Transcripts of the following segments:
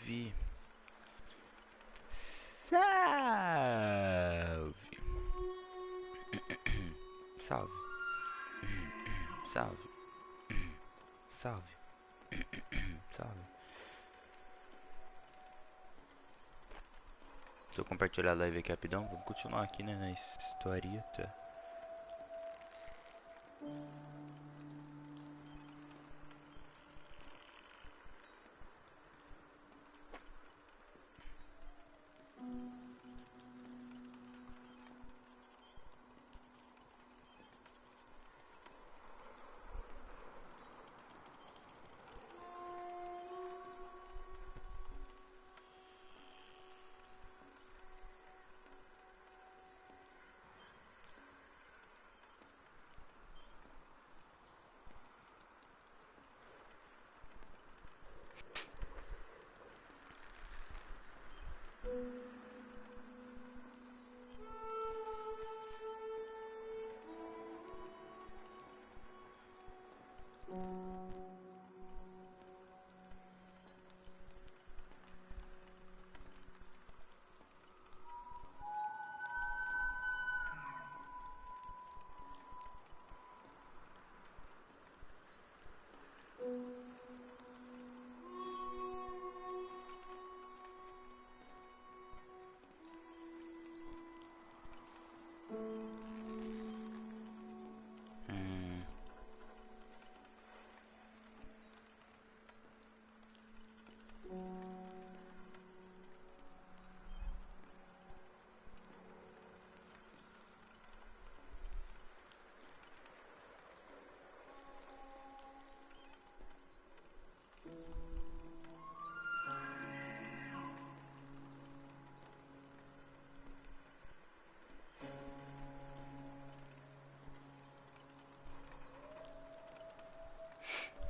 Salve! Salve! Salve! Salve! Salve! Salve! Deixa eu compartilhar a live aqui rapidão. Vamos continuar aqui, né, na historieta.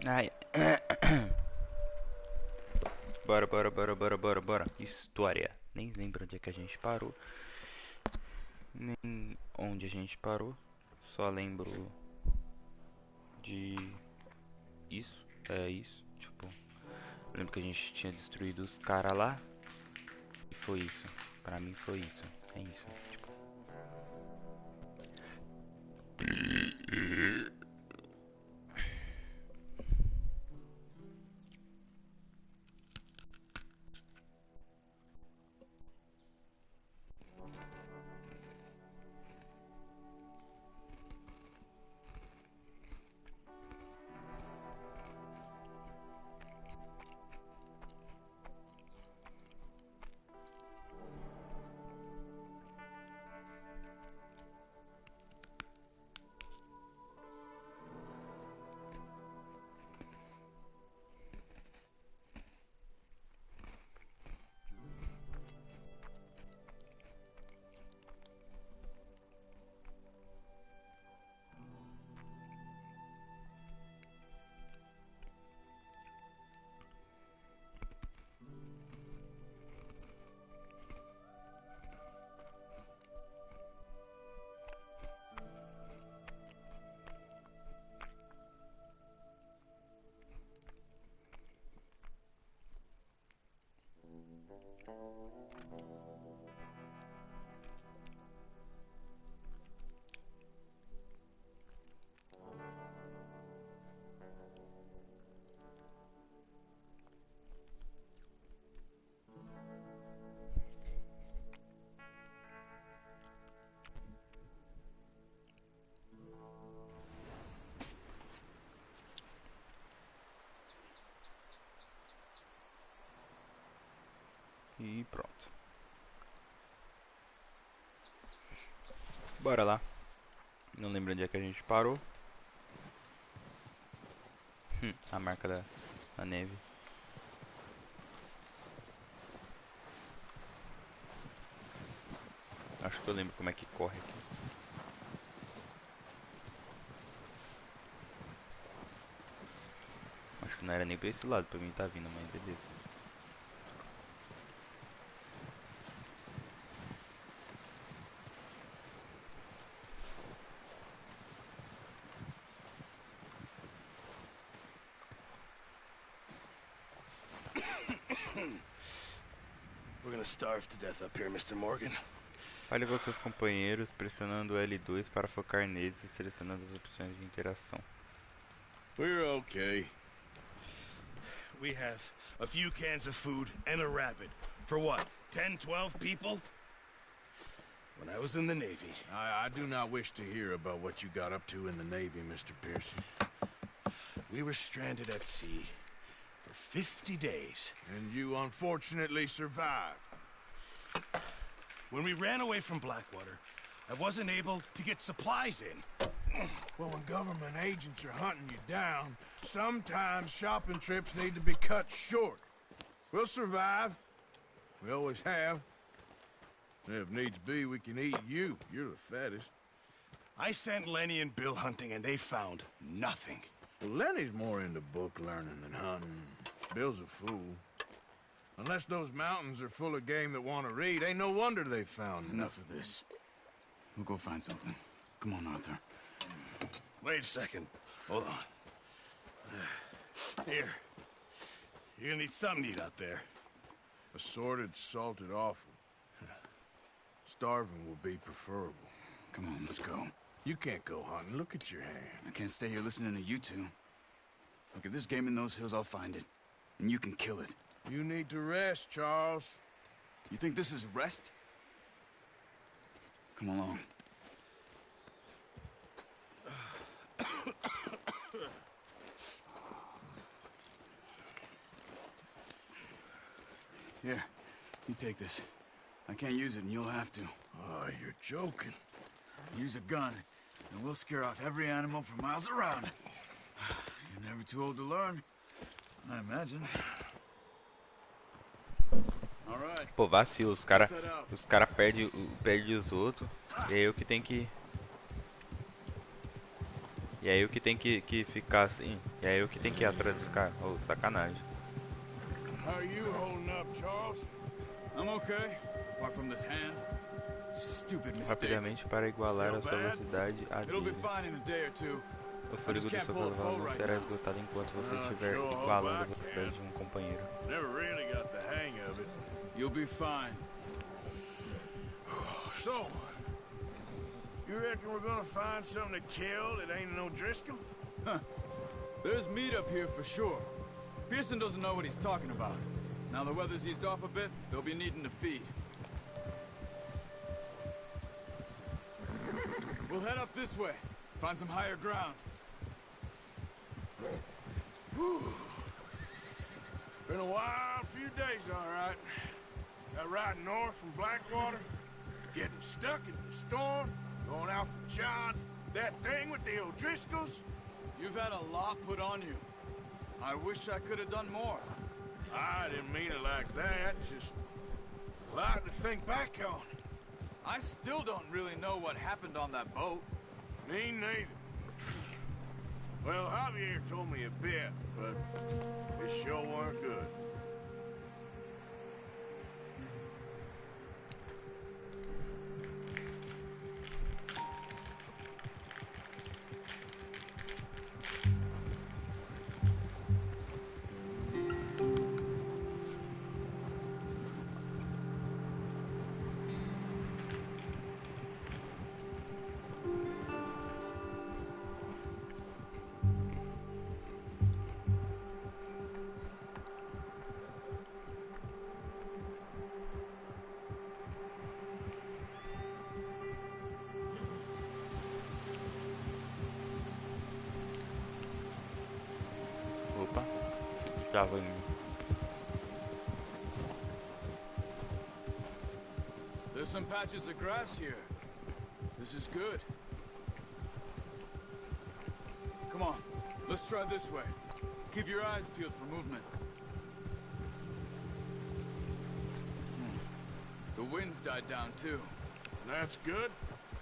Ai. Bora. História. Nem lembro onde é que a gente parou. Nem onde a gente parou. Só lembro de isso. É isso. Tipo, lembro que a gente tinha destruído os caras lá. E foi isso. Pra mim foi isso. É isso. Tipo. E pronto. Bora lá. Não lembro onde é que a gente parou. A marca da neve. Acho que eu lembro como é que corre aqui. Acho que não era nem pra esse lado, pra mim tá vindo, mas beleza. gonna starve to death up here, Mr. Morgan. Fale com seus companheiros pressionando L2 para focar neles e selecionando as opções de interação. We're okay. We have a few cans of food and a rabbit. For what, 10, 12 people? When I was in the Navy... I do not wish to hear about what you got up to in the Navy, Mr. Pearson. We were stranded at sea for 50 days. And you unfortunately survived. When we ran away from Blackwater, I wasn't able to get supplies in. Well, when government agents are hunting you down, sometimes shopping trips need to be cut short. We'll survive. We always have. If needs be, we can eat you. You're the fattest. I sent Lenny and Bill hunting, and they found nothing. Well, Lenny's more into book learning than hunting. Bill's a fool. Unless those mountains are full of game that want to read, ain't no wonder they found Enough of this. We'll go find something. Come on, Arthur. Wait a second. Hold on. Here. You're gonna need something to eat out there. Assorted, salted offal. Starving will be preferable. Come on, let's go. You can't go hunting. Look at your hand. I can't stay here listening to you two. Look, if there's game in those hills, I'll find it. And you can kill it. You need to rest, Charles. You think this is rest? Come along. Here, you take this. I can't use it, and you'll have to. Oh, you're joking. Use a gun, and we'll scare off every animal for miles around. You're never too old to learn, I imagine. All right. Pô, vacilo, os cara perde os outros, e aí eu que tenho que... E aí eu que tenho que ficar assim, e aí eu que tenho que ir atrás dos caras, oh, sacanagem. How are you holding up, Charles? I'm okay, apart from this hand. Stupid mistake. Rapidamente para igualar a sua velocidade à It'll be dele. fine in a day or two. O fôlego do seu cavalo não será esgotado enquanto você estiver igualando a velocidade de um companheiro. Never really got the hang of it. You'll be fine. So, you reckon we're gonna find something to kill that ain't no Driscoll? Huh. There's meat up here for sure. Pearson doesn't know what he's talking about. Now the weather's eased off a bit, they'll be needing to feed. We'll head up this way. Find some higher ground. Been a wild few days, all right. Got riding north from Blackwater, getting stuck in the storm, going out from John, that thing with the O'Driscolls. You've had a lot put on you. I wish I could have done more. I didn't mean it like that, just a lot to think back on. I still don't really know what happened on that boat. Me neither. Well, Javier told me a bit, but it sure weren't good. Opa, já vou indo. There's some patches of grass here. This is good. Come on, let's try this way. Keep your eyes peeled for movement. The wind's died down too. That's good.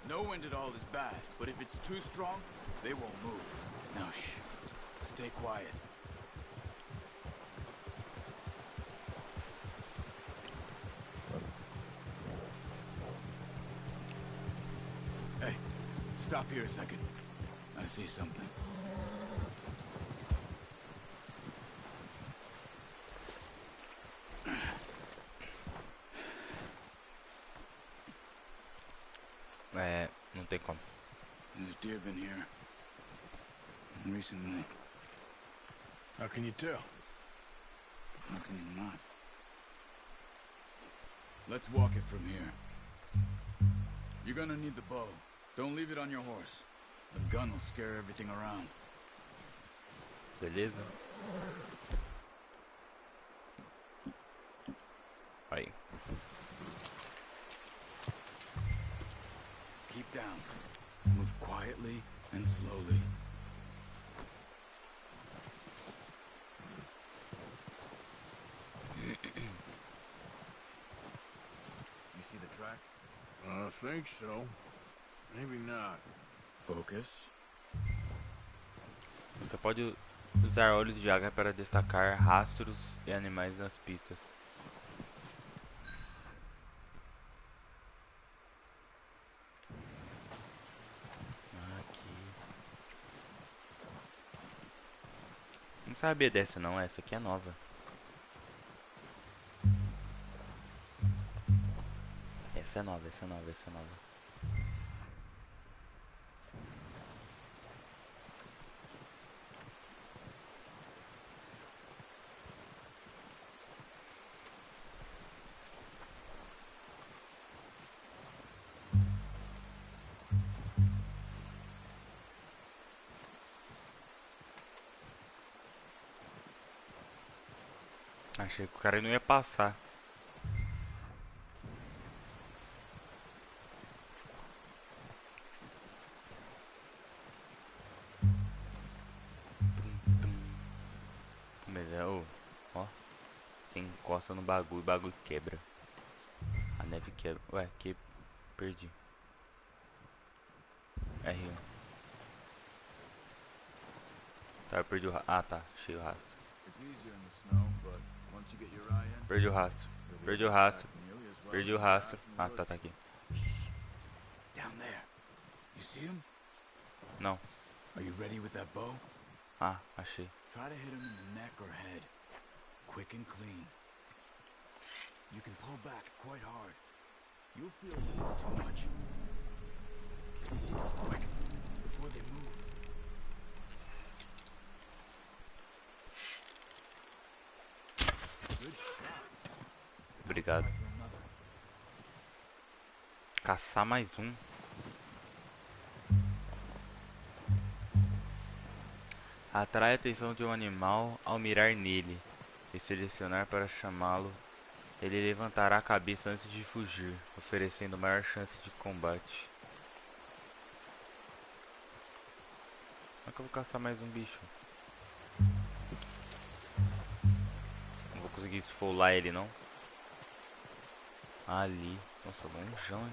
No wind at all is bad, but if it's too strong, they won't move. Now shh, stay quiet. Hey, stop here a second. I see something. tem como. There's deer been here. Recently. How can you tell? How can you not? Let's walk it from here. You're gonna need the bow. Don't leave it on your horse. The gun will scare everything around. Beleza? Aí. Keep down. Move quietly and slowly. You see the tracks? I think so. Maybe not. Focus. Você pode usar olhos de águia para destacar rastros e animais nas pistas. Aqui. Não sabia dessa não, essa aqui é nova. Essa é nova, essa é nova, essa é nova. Achei que o cara não ia passar. Mas é, ó. Você encosta no bagulho, o bagulho quebra. A neve quebra. Ué, que perdi. R1. Tá, eu perdi o rastro. Ah, tá, achei o rastro. It's easier in the snow, but once you get your eye in, Perdi o rastro. you'll be Perdi able o to rastro. track nearly as well Perdi as o the rastro. grass in the Ah, tá, woods. tá aqui. Down there. You see him? Não. Are you ready with that bow? Ah, achei. Try to hit him in the neck or head. Quick and clean. You can pull back quite hard. You'll feel that it's too much. Quick, before they move. Good shot. Obrigado. Try for another. Caçar mais um. Atrai a atenção de um animal ao mirar nele e selecionar para chamá-lo. Ele levantará a cabeça antes de fugir, oferecendo maior chance de combate. Como é que eu vou caçar mais um bicho? Não vou conseguir esfolar ele não. Ali. Nossa, longeão, hein?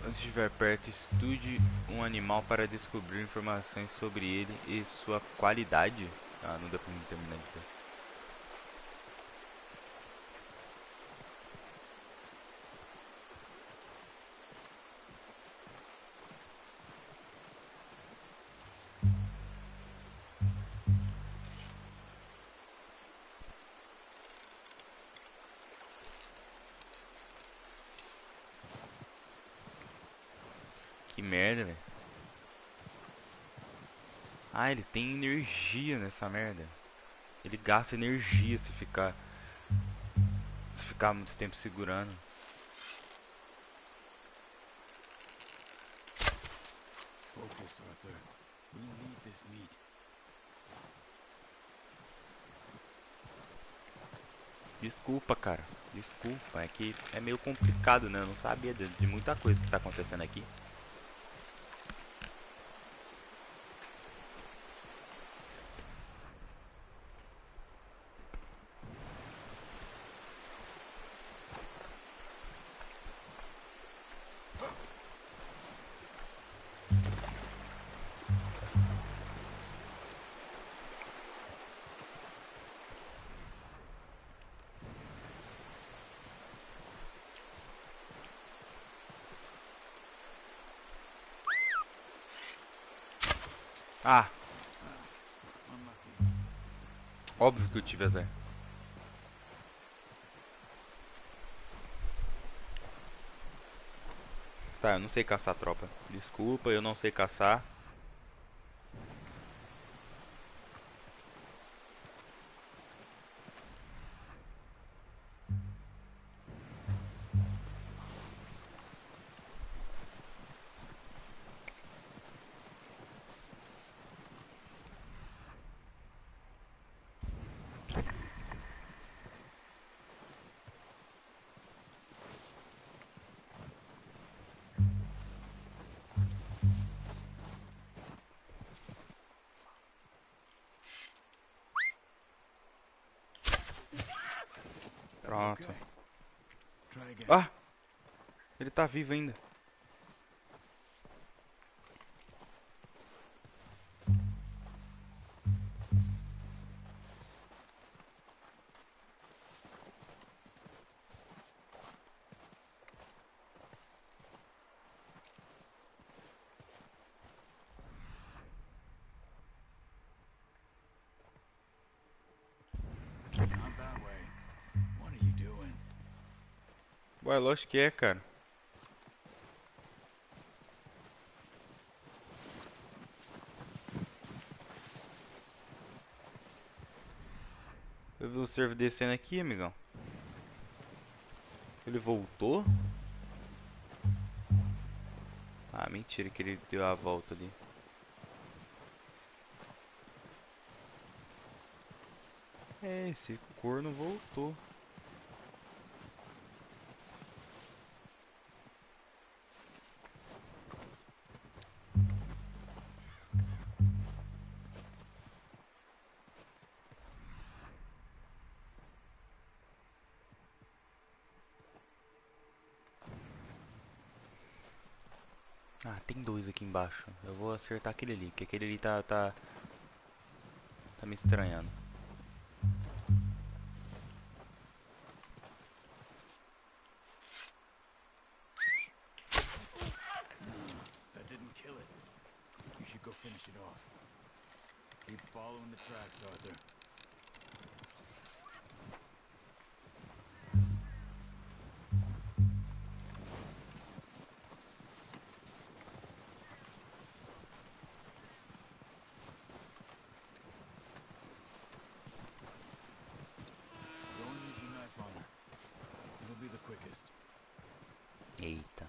Quando estiver perto, estude um animal para descobrir informações sobre ele e sua qualidade. Ah, não deu pra mim terminar de ver. Que merda, velho. Ah, ele tem energia nessa merda. Ele gasta energia se ficar muito tempo segurando. Focus, Arthur. We need this meat. Desculpa, cara. Desculpa. É que é meio complicado, né? Eu não sabia de muita coisa que tá acontecendo aqui. Ah, Óbvio que eu tive azar. Tá, eu não sei caçar, tropa. Desculpa, eu não sei caçar. Pronto. Okay. Try again. Ah! Ele tá vivo ainda. Not that way. What are you doing? Ué, lógico que é, cara. Eu vi o servo descendo aqui, amigão. Ele voltou? Ah, mentira que ele deu a volta ali. É, esse corno voltou. Ah, tem dois aqui embaixo. Eu vou acertar aquele ali, que aquele ali tá me estranhando. That didn't kill it. You should go finish it off. Keep following the tracks, Arthur. Don't use your knife on her. It'll be the quickest. Eita.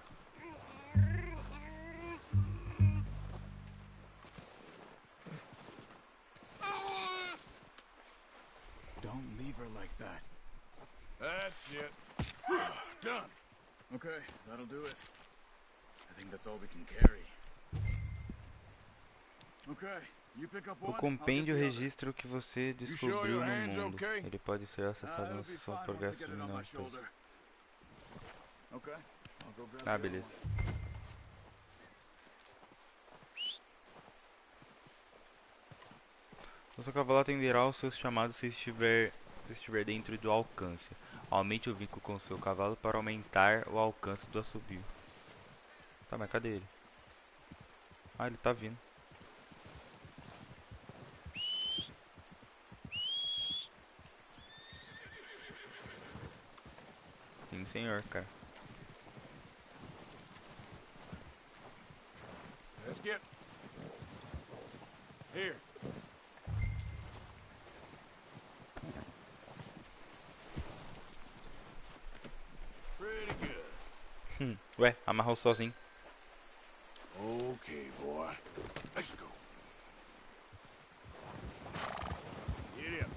Don't leave her like that. That's it. Done. Okay, that'll do it. I think that's all we can carry. Okay, you pick up O one. compêndio I'll get the other. registra o que você sure descobriu your no hand's mundo. okay? Ele pode ser acessado It'll na be seção fine once I Progresso get it on my Dominante. shoulder. Okay, I'll go grab Ah, the other beleza. one. O seu cavalo atenderá aos seus chamados se estiver dentro do alcance. Aumente o vinco com o seu cavalo para aumentar o alcance do assobio. Tá, mas cadê ele? Ah, ele tá vindo. Sim, senhor, cara. Let's get... Here. Pretty good. Ué, amarrou sozinho. Okay, boy. Let's go. Get up.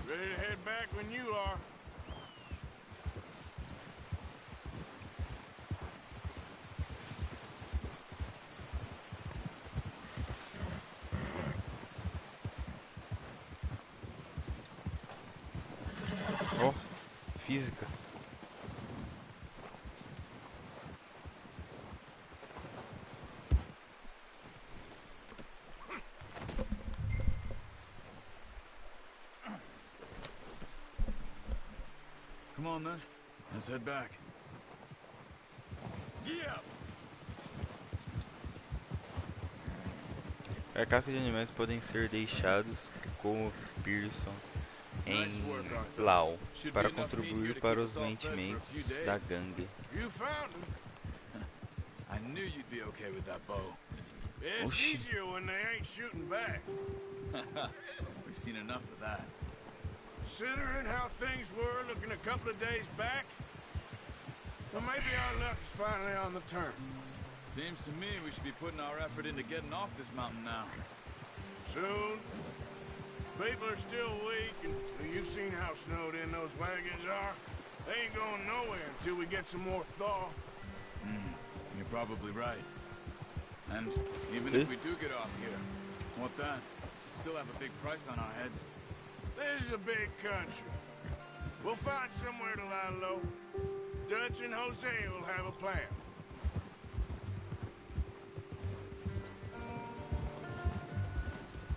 Ready to head back when you are. Ó, física. on then. Let's head back. Yeah. Carcaças de animais podem ser deixados como Pearson em Lau para contribuir para os mantimentos da gangue. You found him. I knew you'd be okay with that bow. It's shit. easier when they ain't shooting back. We've seen enough of that. Considering how things were looking a couple of days back, well, maybe our luck's finally on the turn. Seems to me we should be putting our effort into getting off this mountain now. Soon. People are still weak, and you've seen how snowed in those wagons are. They ain't going nowhere until we get some more thaw. You're probably right. And even if we do get off here, what then? Still have a big price on our heads. This is a big country. We'll find somewhere to lie low. Dutch and Jose will have a plan.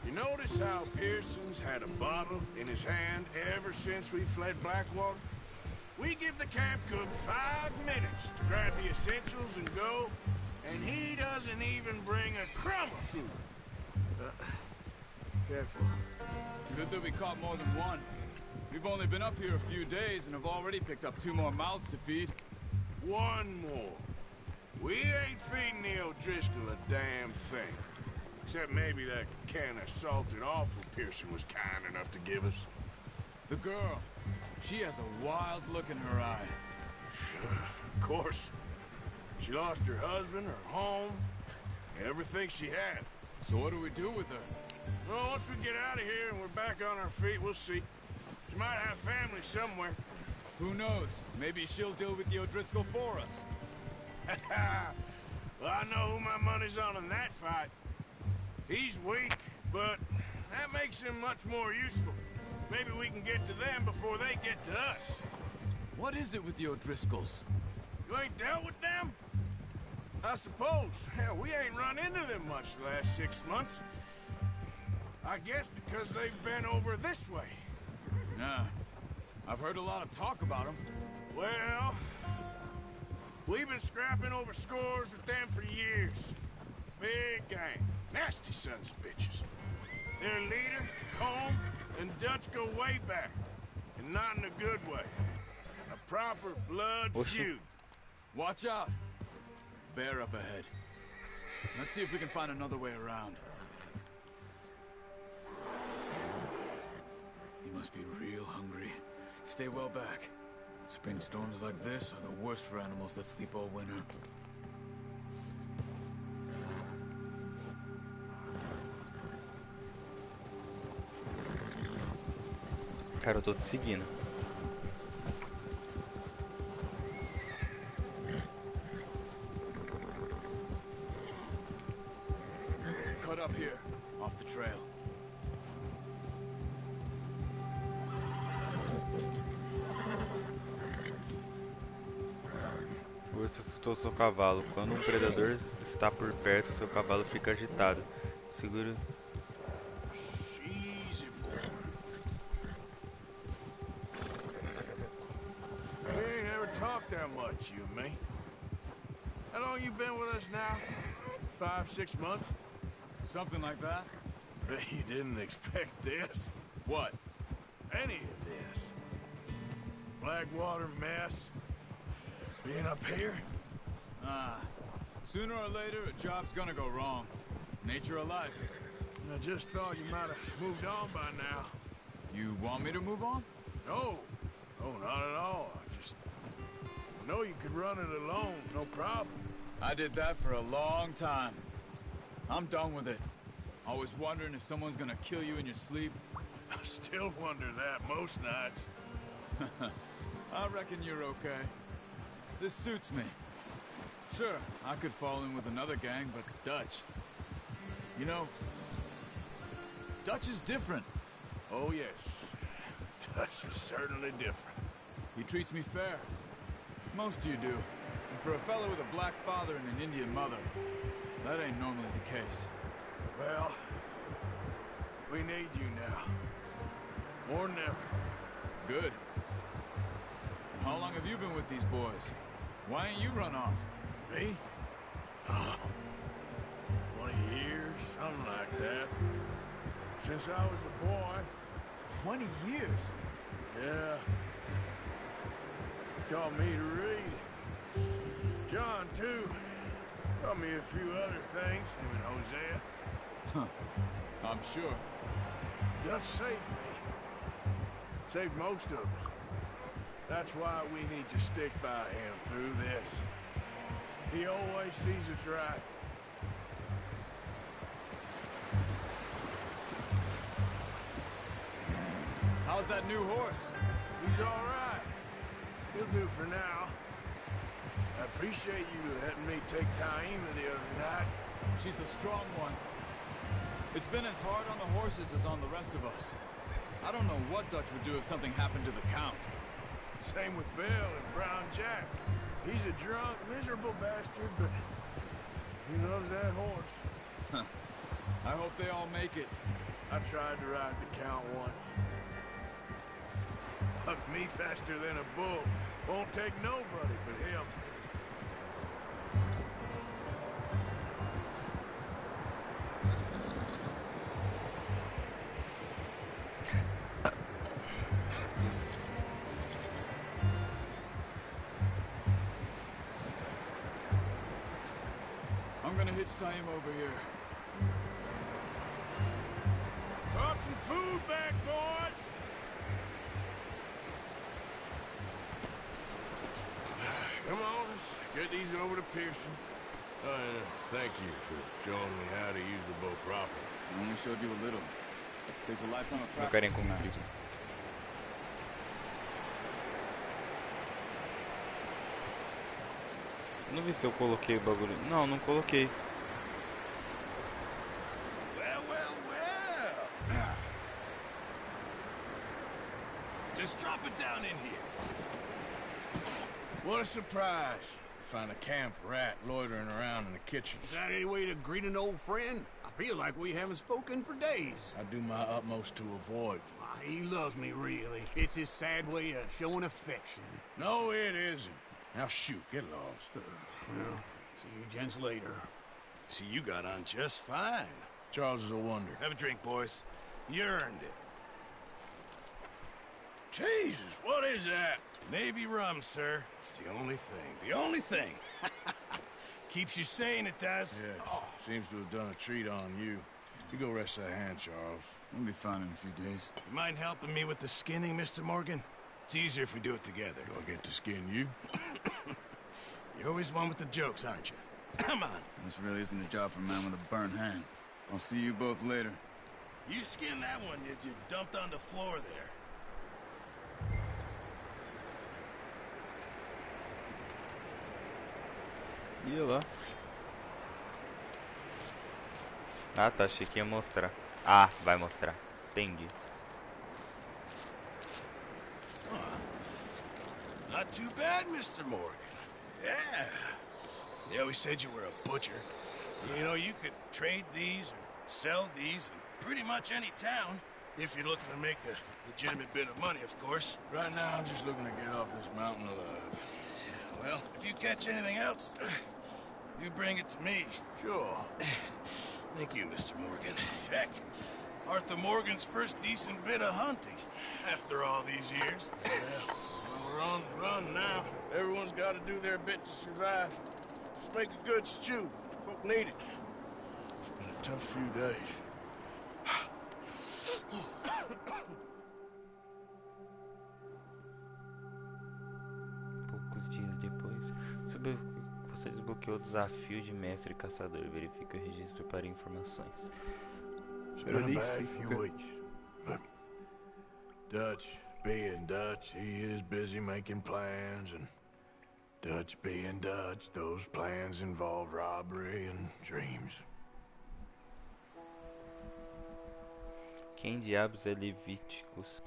You notice how Pearson's had a bottle in his hand ever since we fled Blackwater? We give the camp cook 5 minutes to grab the essentials and go, and he doesn't even bring a crumb of food. Careful. Good that we caught more than one. We've only been up here a few days and have already picked up 2 more mouths to feed. One more. We ain't feeding the O'Driscoll a damn thing. Except maybe that can of salted offal Pearson was kind enough to give us. The girl. She has a wild look in her eye. Of course. She lost her husband, her home, everything she had. So what do we do with her? Well, once we get out of here and we're back on our feet, we'll see. She might have family somewhere. Who knows? Maybe she'll deal with the O'Driscoll for us. Well, I know who my money's on in that fight. He's weak, but that makes him much more useful. Maybe we can get to them before they get to us. What is it with the O'Driscolls? You ain't dealt with them? I suppose. Hell, we ain't run into them much the last 6 months. I guess because they've been over this way. Nah. I've heard a lot of talk about them. Well, we've been scrapping over scores with them for years. Big gang. Nasty sons of bitches. Their leader, Combe, and Dutch go way back. And not in a good way. A proper blood feud. Watch out. Bear up ahead. Let's see if we can find another way around. He must be real hungry. Stay well back. Spring storms like this are the worst for animals that sleep all winter. Cara, eu tô te seguindo. Cut up here, off the trail. Você assustou seu cavalo. Quando um predador está por perto, seu cavalo fica agitado. Segura. Easy, boy. We ain't ever talked that much, you and me. How long you been with us now? 5, 6 months? Something like that? Bet you didn't expect this. What? Any of this. Blackwater mess. Being up here? Sooner or later, a job's gonna go wrong. Nature of life. I just thought you might have moved on by now. You want me to move on? No. No, not at all. I just know you could run it alone, no problem. I did that for a long time. I'm done with it. Always wondering if someone's gonna kill you in your sleep. I still wonder that most nights. I reckon you're okay. This suits me. Sure, I could fall in with another gang, but Dutch... You know, Dutch is different. Oh, yes. Dutch is certainly different. He treats me fair. Most of you do. And for a fellow with a black father and an Indian mother, that ain't normally the case. Well, we need you now. More than ever. Good. How long have you been with these boys? Why ain't you run off? Me? 20 years, something like that. Since I was a boy. 20 years? Yeah. Taught me to read. John, too. Taught me a few other things, him and Hosea. Huh. I'm sure. Dutch saved me. Saved most of us. That's why we need to stick by him through this. He always sees us right. How's that new horse? He's all right. He'll do for now. I appreciate you letting me take Taima the other night. She's a strong one. It's been as hard on the horses as on the rest of us. I don't know what Dutch would do if something happened to the Count. Same with Bill and Brown Jack. He's a drunk, miserable bastard, but he loves that horse. Huh. I hope they all make it. I tried to ride the Count once. Hucked me faster than a bull. Won't take nobody but him. I'm gonna hitch Taima over here. Brought some food back, boys! Come on, let's get these over to Pearson. Thank you for showing me how to use the bow properly. I only showed you a little. Takes a lifetime of Não practice querem to cumprir. master. Não vi se eu coloquei o bagulho. Não, não coloquei. Well, well, well! Just drop it down in here. What a surprise. Find a camp rat loitering around in the kitchen. Is that any way to greet an old friend? I feel like we haven't spoken for days. I do my utmost to avoid you. He loves me, really. It's his sad way of showing affection. No, it isn't. Now shoot, get lost. Well, see you gents later. See, you got on just fine. Charles is a wonder. Have a drink, boys. You earned it. Jesus, what is that? Navy rum, sir. It's the only thing. The only thing. Keeps you sane, it does. Yes, seems to have done a treat on you. You go rest that hand, Charles. We'll be fine in a few days. You mind helping me with the skinning, Mr. Morgan? It's easier if we do it together. Do I get to skin you? You're always one with the jokes, aren't you? Come on. This really isn't a job for a man with a burnt hand. I'll see you both later. You skinned that one you dumped on the floor there. Ia lá. Ah, tá. Achei que ia mostrar. Ah, vai mostrar. Entendi. Not too bad, Mr. Morgan. Yeah. They always said you were a butcher. You know, you could trade these or sell these in pretty much any town. If you're looking to make a legitimate bit of money, of course. Right now, I'm just looking to get off this mountain alive. Well, if you catch anything else, you bring it to me. Sure. Thank you, Mr. Morgan. Heck, Arthur Morgan's first decent bit of hunting after all these years. Yeah. Well, we're on the run now. Everyone's got to do their bit to survive. Just make a good stew. Folk need it. It's been a tough few days. Poucos dias depois, você desbloqueou o desafio de mestre caçador. Verifique o registro para informações. It's been a bad few weeks, but Dutch being Dutch, he is busy making plans, and Dutch being Dutch, those plans involve robbery and dreams. Quem diabos é Levíticos?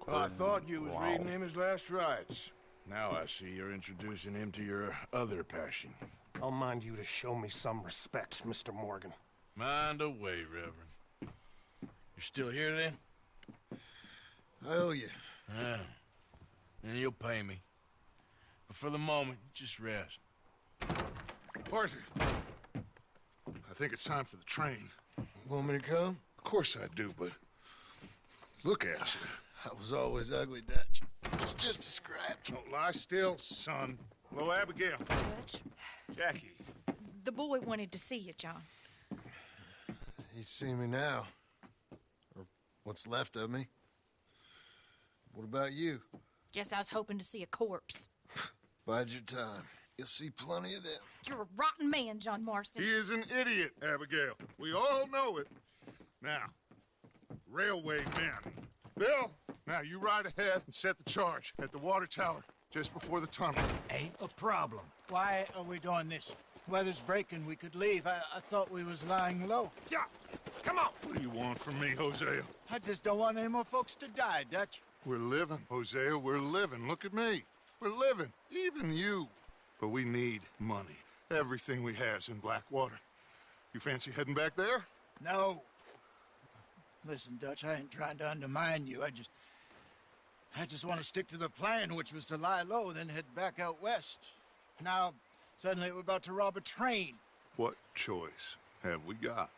Well, I thought you was Wow. reading him his last rites. Now I see you're introducing him to your other passion. I'll mind you to show me some respect, Mr. Morgan. Mind away, Reverend. You're still here, then? I owe you. Yeah. And you'll pay me. But for the moment, just rest. Arthur, I think it's time for the train. Want me to come? Of course I do, but look at you. I was always ugly, Dutch. It's just a scratch. Don't lie still, son. Hello, Abigail. Dutch, Jackie. the boy wanted to see you, John. He's seen me now. Or what's left of me. What about you? Guess I was hoping to see a corpse. Bide your time. You'll see plenty of them. You're a rotten man, John Marston. He is an idiot, Abigail. We all know it. Now, railway men. Bill, now you ride ahead and set the charge at the water tower just before the tunnel. Ain't a problem. Why are we doing this? Weather's breaking. We could leave. I thought we was lying low. Yeah, come on. What do you want from me, Hosea? I just don't want any more folks to die, Dutch. We're living, Hosea. We're living. Look at me. We're living. Even you. But we need money. Everything we has in Blackwater. You fancy heading back there? No. Listen, Dutch, I ain't trying to undermine you. I just want to stick to the plan, which was to lie low, then head back out west. Now, suddenly we're about to rob a train. What choice have we got?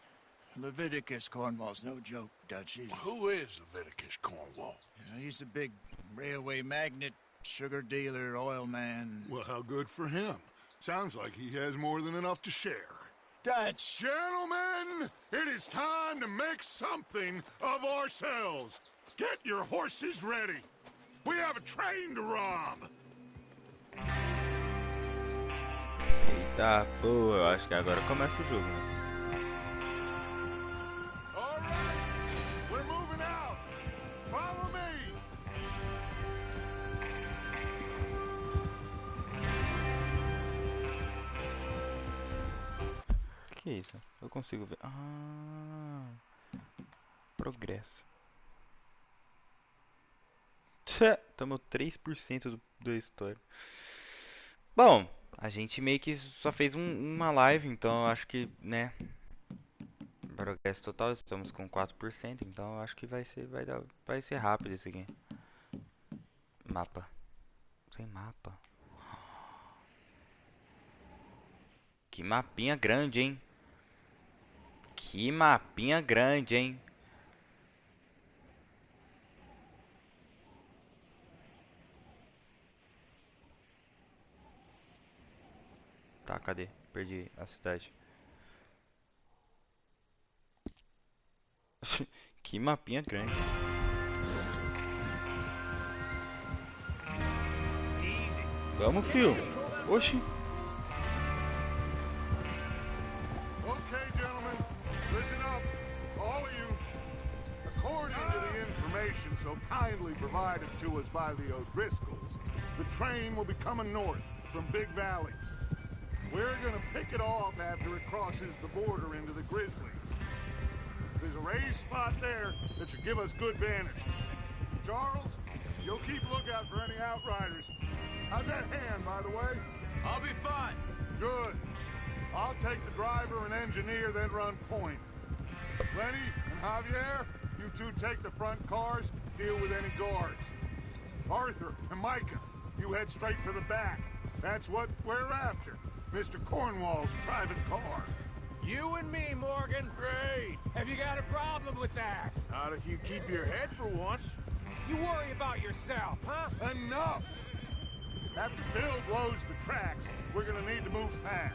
Leviticus Cornwall's no joke, Dutch. Who is Leviticus Cornwall? He's a big railway magnate, sugar dealer, oil man. Well, how good for him. Sounds like he has more than enough to share. Dutch! Gentlemen, it is time to make something of ourselves. Get your horses ready. We have a train to rob. Eita, pô, eu acho que agora começa o jogo, né? All right, we're moving out. Follow me. Que isso? Eu consigo ver. Ah, progresso. Tomou 3% da história. Bom, a gente meio que só fez uma live, então eu acho que, né? Progresso total, estamos com 4%, então eu acho que vai ser rápido esse aqui. Mapa. Sem mapa. Que mapinha grande, hein? Que mapinha grande, hein? Tá, cadê? Perdi a cidade. Que mapinha grande. Vamos, fio. Oxi. Okay, gentlemen, listen up, all of you. According to the information so kindly provided to us by the O'Driscolls, the train will be coming north from Big Valley. We're gonna pick it off after it crosses the border into the Grizzlies. There's a raised spot there that should give us good vantage. Charles, you'll keep lookout for any outriders. How's that hand, by the way? I'll be fine. Good. I'll take the driver and engineer, then run point. Lenny and Javier, you two take the front cars, deal with any guards. Arthur and Micah, you head straight for the back. That's what we're after. Mr. Cornwall's private car. You and me, Morgan. Great. Have you got a problem with that? Not if you keep your head for once. You worry about yourself, huh? Enough! After Bill blows the tracks, we're gonna need to move fast.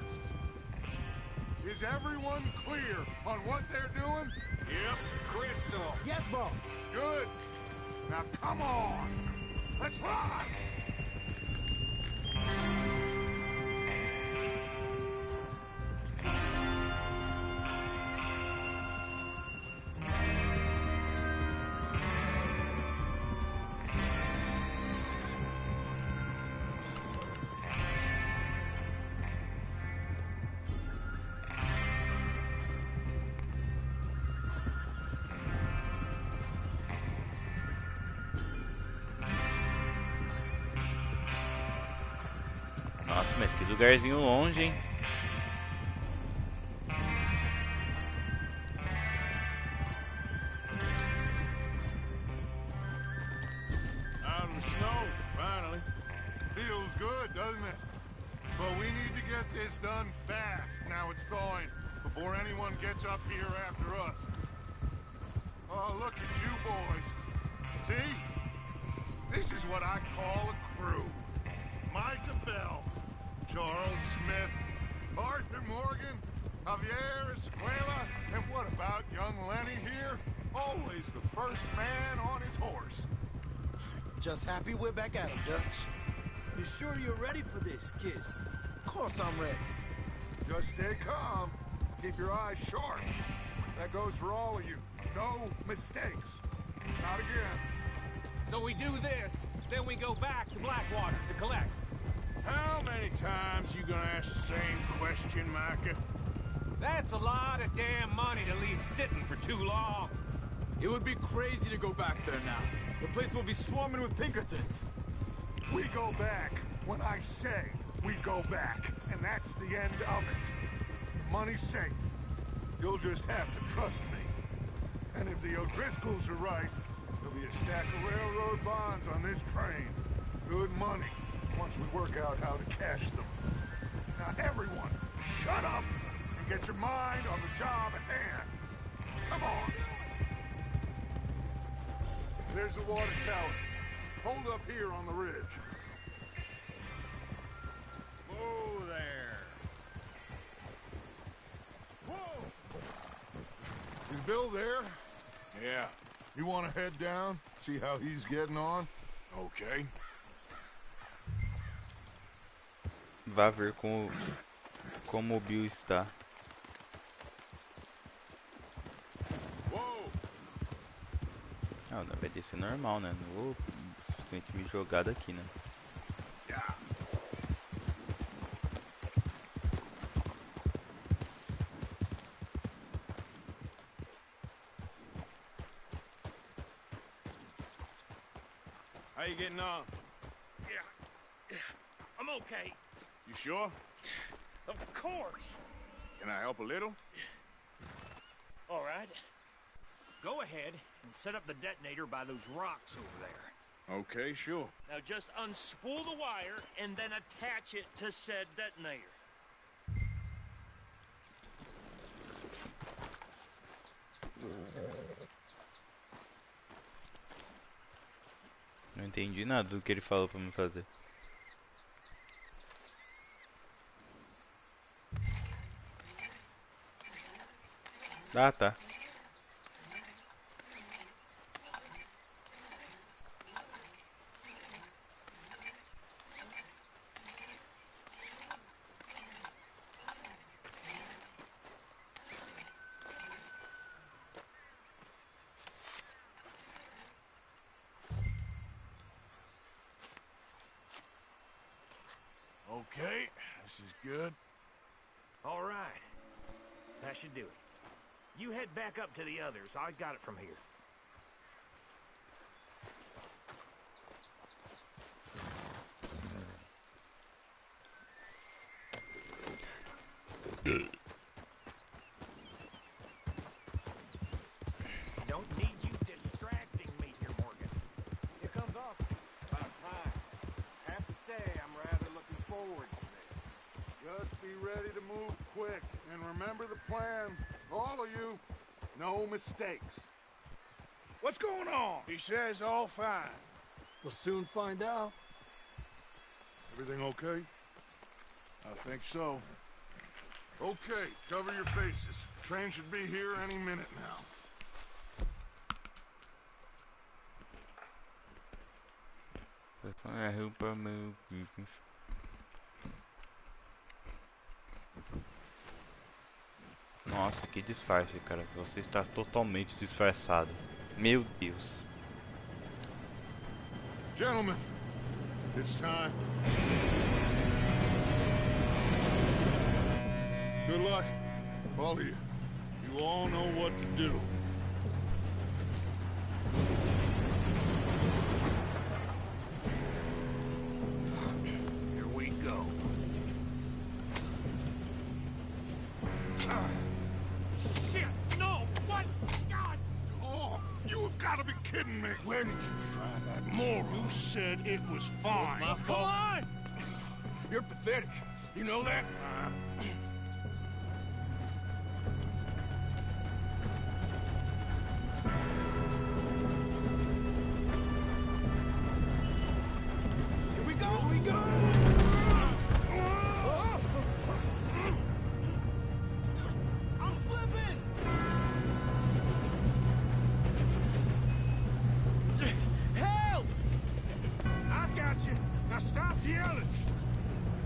Is everyone clear on what they're doing? Yep, crystal. Yes, boss. Good. Now come on. Let's ride! Nossa, mas que lugarzinho longe, hein? Out of the snow, finally. Feels good, doesn't it? But we need to get this done fast. Now it's thawing, before anyone gets up here after us. Oh, look at you boys. See? This is what I call a crew. Micah Bell, Charles Smith, Arthur Morgan, Javier Escuela, and what about young Lenny here? Always the first man on his horse. Just happy we're back at him, Dutch. You sure you're ready for this, kid? Of course I'm ready. Just stay calm. Keep your eyes sharp. That goes for all of you. No mistakes. Not again. So we do this, then we go back to Blackwater to collect. How many times you gonna ask the same question, Micah? That's a lot of damn money to leave sitting for too long. It would be crazy to go back there now. The place will be swarming with Pinkertons. We go back when I say we go back, and that's the end of it. The money's safe. You'll just have to trust me. And if the O'Driscolls are right, there'll be a stack of railroad bonds on this train. Good money, once we work out how to cash them. Now everyone, shut up and get your mind on the job at hand. Come on. There's the water tower. Hold up here on the ridge. Whoa there. Whoa! Is Bill there? Yeah. You want to head down? See how he's getting on? Okay. Vá ver como o Bill está. Não, vai descer normal, né? Não vou simplesmente me jogar daqui, né? How you getting on? Yeah. I'm okay. You sure? Of course. Can I help a little? All right. Go ahead and set up the detonator by those rocks over there. Okay, sure. Now just unspool the wire and then attach it to said detonator. Não entendi nada do que ele falou pra me fazer. Ah, tá. Okay, this is good. All right. That should do it. You head back up to the others. I got it from here. Don't need you distracting me here, Morgan. Here comes Arthur. About time. Have to say, I'm rather looking forward to this. Just be ready to move quick. And remember the plan. All of you. No mistakes. What's going on? He says all fine. We'll soon find out. Everything okay? I think so. Okay, cover your faces. Train should be here any minute now. Nossa, que disfarce, cara. Você está totalmente disfarçado. Meu Deus. Gentlemen, it's time. Good luck, all of you. You all know what to do. Here we go. Shit! No! What? God! Oh, you have got to be kidding me. Where did you find that moron? You said it was fine. My fault. Come on! You're pathetic. You know that? Here we go! Here we go! I'm slipping! Help! I got you. Now stop yelling.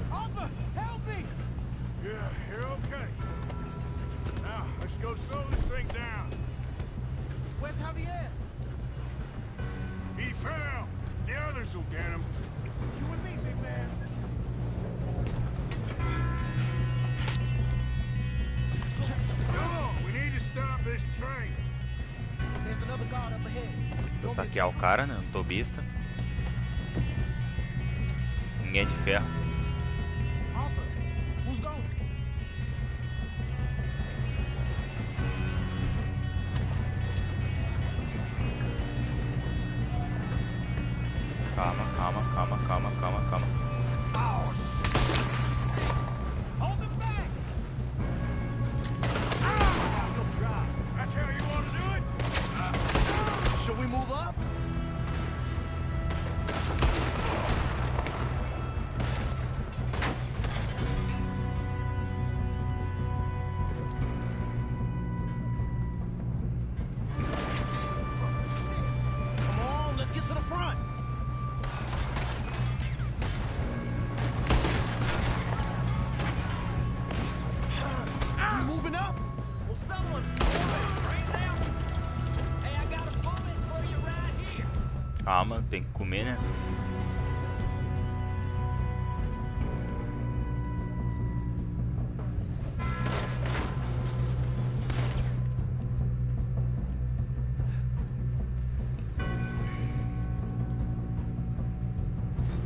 Arthur, help me! Yeah, you're okay. Now, let's go slow this thing down. Where's Javier? He fell. The others will get him. You and me, big man. Come on, we need to stop this train. There's another guard up ahead. Vou saquear o cara, né? Não tô besta. Ninguém é de ferro. Arthur, who's going? Calma, calma, calma, calma, calma, calma. Oh, shit! Hold it back! Good job. That's how you want to do it? Should we move up? Come on, let's get to the front. We moving up? Well, someone bring down. Hey, I got a bullet for you right here. Calma, tem que comer, né?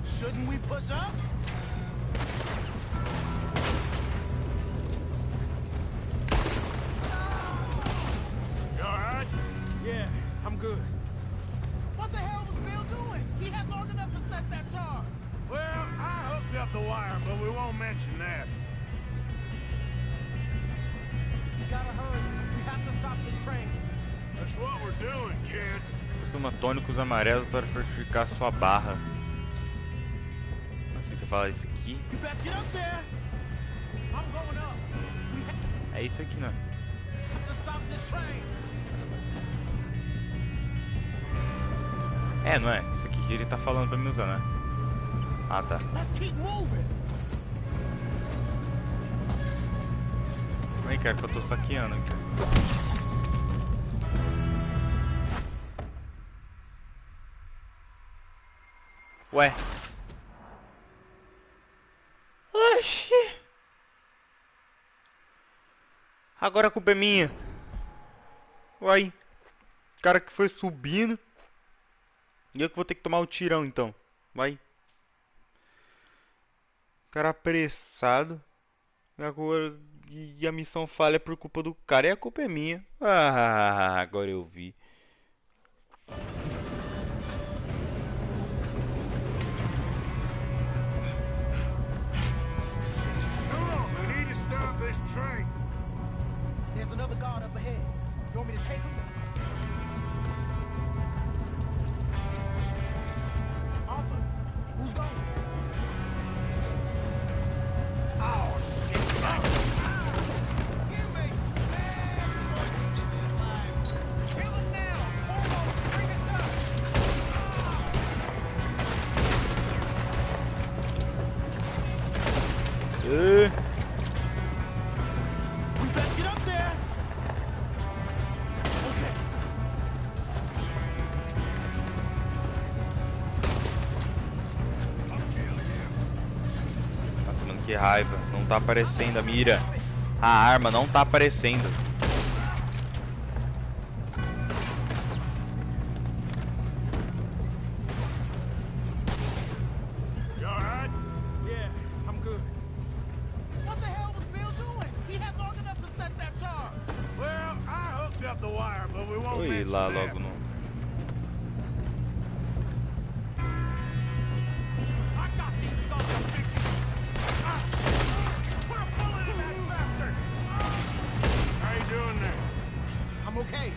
Shouldn't we push up? You alright? Yeah, I'm good. What the hell was Bill doing? He had long enough to set that charge. Well, I hooked up the wire, but we won't mention that. We gotta hurry. We have to stop this train. That's what we're doing, kid. Consuma tônicos amarelos para fortificar sua barra. Assim você fala isso aqui. You best get up there. I'm going up. We É isso aqui, né? have to stop this train. É, não é? Isso aqui que ele tá falando pra me usar, né? Ah, tá. Let's keep moving. Aí, cara, que eu tô saqueando aqui. Ué. Oxi. Agora a culpa é minha. Uai. O cara que foi subindo. E eu que vou ter que tomar o tirão, então. Vai. Cara apressado. E a missão falha por culpa do cara. E a culpa é minha. Ah, agora eu vi. Come on, we need to stop this train. There's another guard up ahead. You want me to take him? Arthur, who's going? Oh, shit. Inmates, bad choices in their lives. Kill it now. Almost, bring us up. We better get up there. Okay. Nossa, mano, que raiva. Não tá aparecendo a mira. A arma não tá aparecendo. You alright? Yeah, I'm good. What the hell was Bill doing? He had long enough to set that charge. Well, I hooked up the wire, but we won't Oi, mention lá that. logo no. I got these sons of bitches. I'm okay.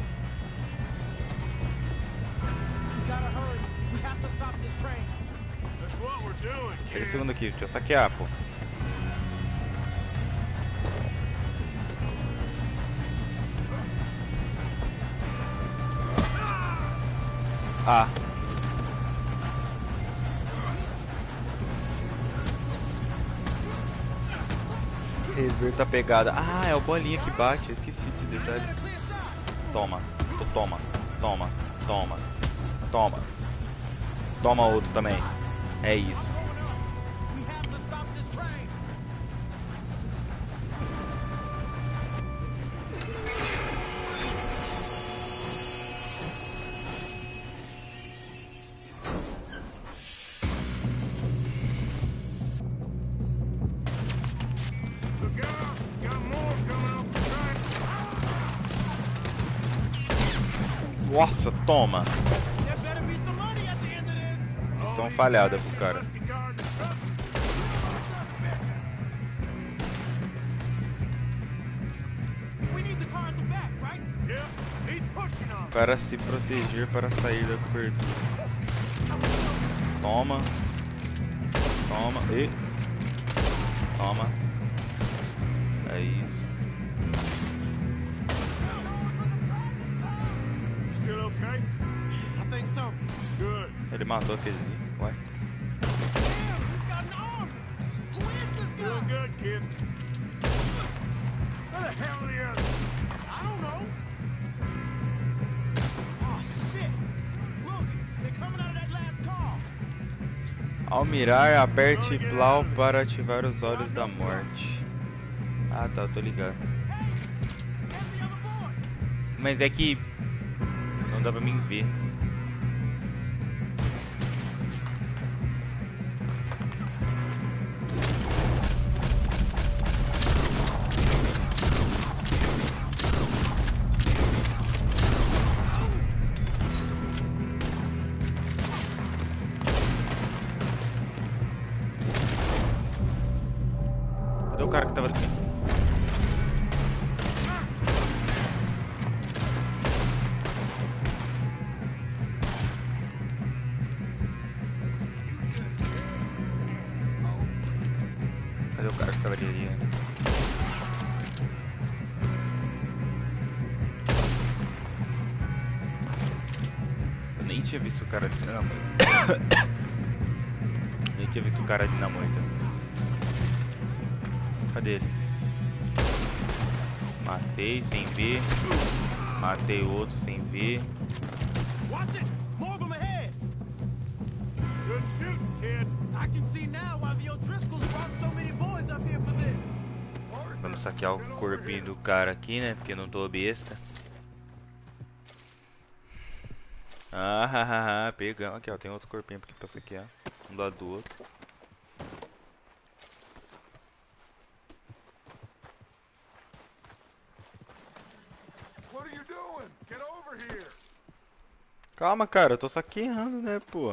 We gotta hurry. We have to stop this train. That's what we're doing, Pega kid. o segundo aqui, deixa eu saquear, pô. Ah. Reverta a pegada. Ah, é o bolinha que bate. Eu esqueci desse detalhe. Toma, toma, toma, toma, toma. Toma outro também. É isso. We have to stop this train. Look out! Got more coming off the train. Nossa, toma. There better be some money at the end of this. Missão falhada pro cara. Must be guarding something. We need the car at the back, right? Yep, he's pushing on. Para se proteger para sair da cobertura. Toma. Toma. E. Toma. É isso. Still okay? I think so. Good. Ele matou aquele ali. Ué. Damn, he's got an army. Who is this guy? Doing good, kid. Where the hell are the others? I don't know. Oh, shit. Look, they're coming out of that last car. Ao mirar, aperte Plau para ativar os olhos da morte. Ah, tá, tô ligado. Hey, there's the other boy. Mas é que não dá pra mim ver. Cadê o cara que tava aqui? Cadê o cara que tava ali? Eu nem tinha visto o cara de dinamite. Nem tinha visto o cara de dinamite. Cadê ele? Matei sem ver. Matei o outro sem ver. Watch it. More of them ahead. Good shooting, kid. I can see now why the O'Driscolls brought so many boys up here for this. Vamos saquear o corpinho do cara aqui, né? Porque eu não tô besta. Ah, pegamos. Aqui, ó. Tem outro corpinho aqui pra saquear. Um do lado do outro. What are you doing? Get over here. Calma, cara. Eu tô saqueando, né, pô?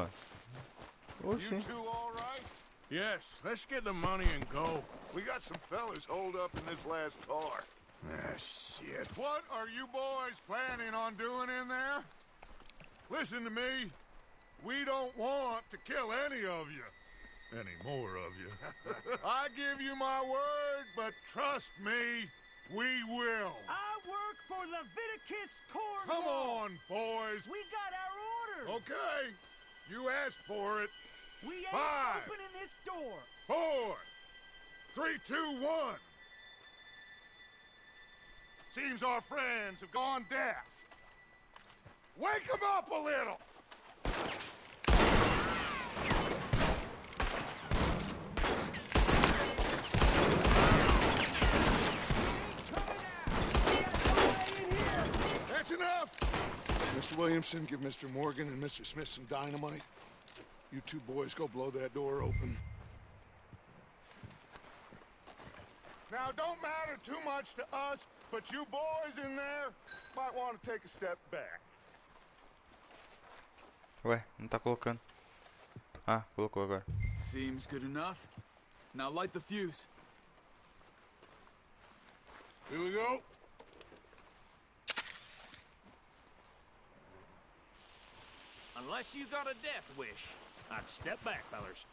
You Oxi. two all right? Yes, let's get the money and go. We got some fellas holed up in this last car. Ah, shit. What are you boys planning on doing in there? Listen to me. We don't want to kill any of you. Any more of you. I give you my word, but trust me, we will. I work for Leviticus Corps. Come on, boys. We got our orders. Okay. You asked for it. We ain't 5, opening this door. 4, 3, 2, 1. Seems our friends have gone deaf. Wake them up a little. That's enough. Mr. Williamson, give Mr. Morgan and Mr. Smith some dynamite. You two boys go blow that door open. Now, don't matter too much to us, but you boys in there might want to take a step back. Ué, não tá colocando. Ah, colocou agora. Seems good enough. Now light the fuse. Here we go. Unless you got a death wish, I'd step back, fellers.